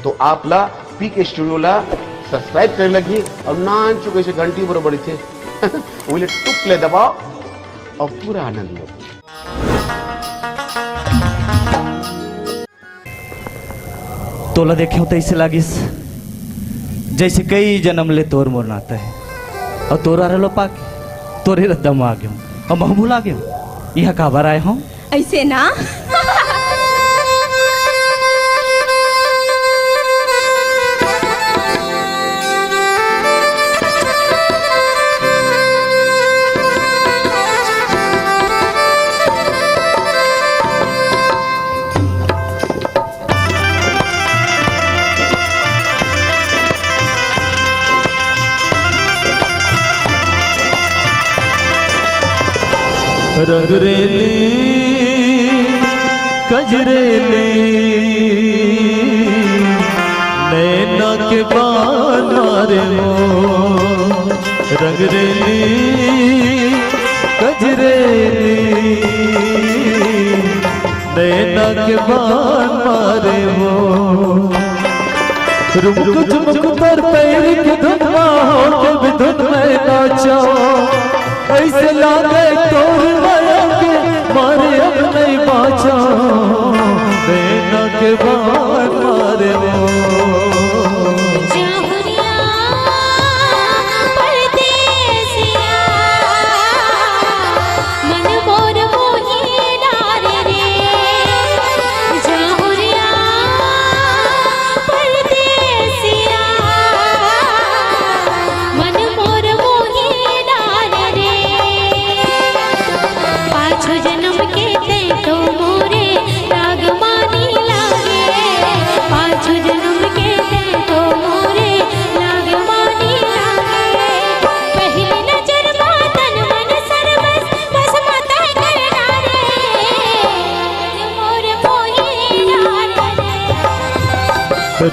तो आपला पीके स्टुडिओला सबस्क्राईब करायला की और नान चुके से घंटी बरोबर इथे उले टुकले दबाव और पूरा आनंद लो। तोला देखे तो ऐसे लागिस जैसे कई जन्म ले तोर मोर नाता है और तोरा रलो पाके तोरे रद्दम आ गयो और मैं भूला गयो यहाँ काबर आए हूँ ऐसे ना रंगरेली कजरेली नैना के बान मारे हो रंगरेली कजरेली नैना के बान मारे हो रुक झुमक पर पैर के धुन हो के भी धुन में नाचो ऐसे लागे तोर माया के मारे अब नहीं बाचा नैना के बान मारे हो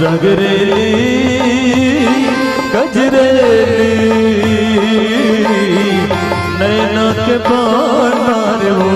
रंगरेली कजरेली नैना के बान मारे हो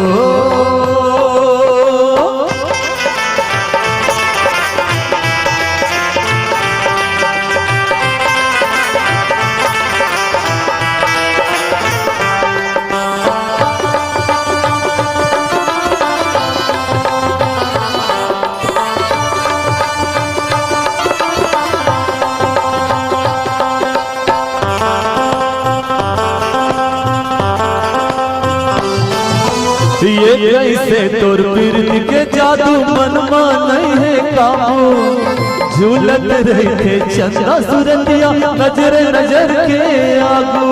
ये कैसे तोर पीरत के जादू मनमा नहीं है काबू झूलत रहे चंदा सुरतिया नजर नजर के आगू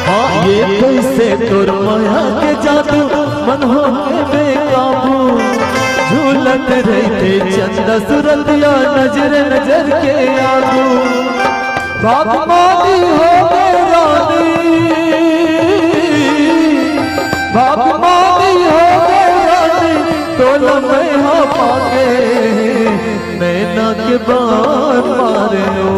हाँ ये कैसे तोर माया के जादू मन हो के बेकाबू झूलत रहे चंदा सुरतिया नजर नजर के आगू भागमानी हो गए रानी भागमानी हो गए रानी तोला मैं हाँ पाके नैना के बान मारे हो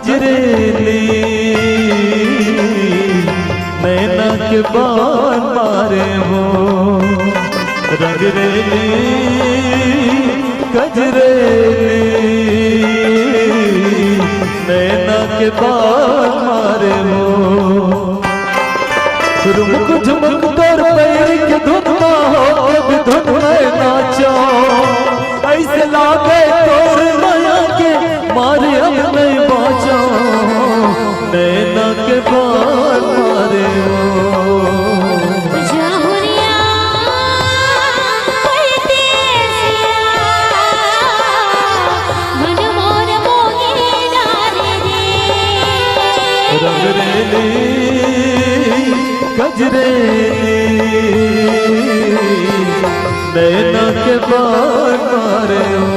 गजरेली नैना के बाण मारे हो रंगरेली गजरेली नैना के बाण मारे हो रुमुक झुमुक तोर पैर के धुन हो के धुन में नाचो ऐसे लागे तोर माया के मारे अब नहीं बाँचो नैना के बाण मारे हो रंगरेली गजरेली नैना के बाण मारे हो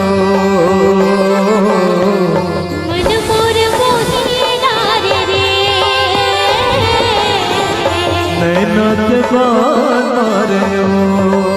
नैना के बाण मारे हो